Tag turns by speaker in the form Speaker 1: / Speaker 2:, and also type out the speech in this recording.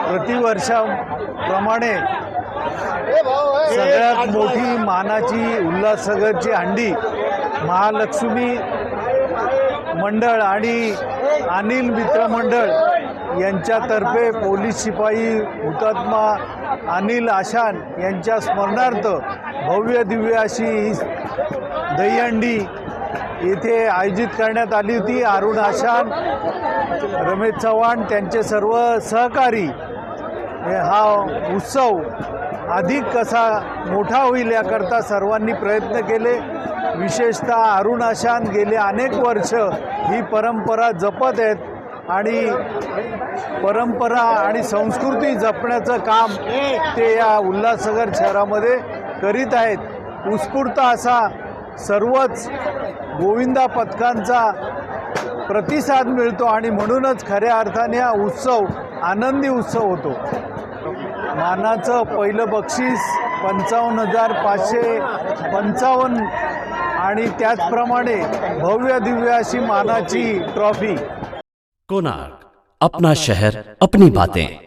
Speaker 1: प्रतिवर्षाप्रमाणे सगळ्यात मोठी मानाची उल्हासनगरची हंडी महालक्ष्मी मंडळ आणि अनिल मित्र मंडळ यांच्यातर्फे पोलीस शिपाई हुतात्मा अनिल आशान यांच्या स्मरणार्थ भव्य दिव्य अशी ही दहीहंडी येथे आयोजित करण्यात आली होती। अरुण आशान, रमेश चव्हाण त्यांचे सर्व सहकारी हा उत्सव अधिक कसा मोठा होईल याकरता सर्वांनी प्रयत्न केले। विशेषतः अरुण आशान गेले अनेक वर्ष ही परंपरा जपत आहेत आणि परंपरा आणि संस्कृती जपण्याचं काम ते या उल्हासनगर शहरामध्ये करीत आहेत। उत्स्फूर्त असा सर्वच गोविंदा पथकांचा प्रतिसाद मिळतो आणि म्हणूनच खऱ्या अर्थाने हा उत्सव आनंदी उत्सव होतो। मानाचं पहिलं बक्षीस 55,555 आणि त्याचप्रमाणे भव्य दिव्य अशी मानाची ट्रॉफी।
Speaker 2: कोणार्क, अपना शहर अपनी बातें।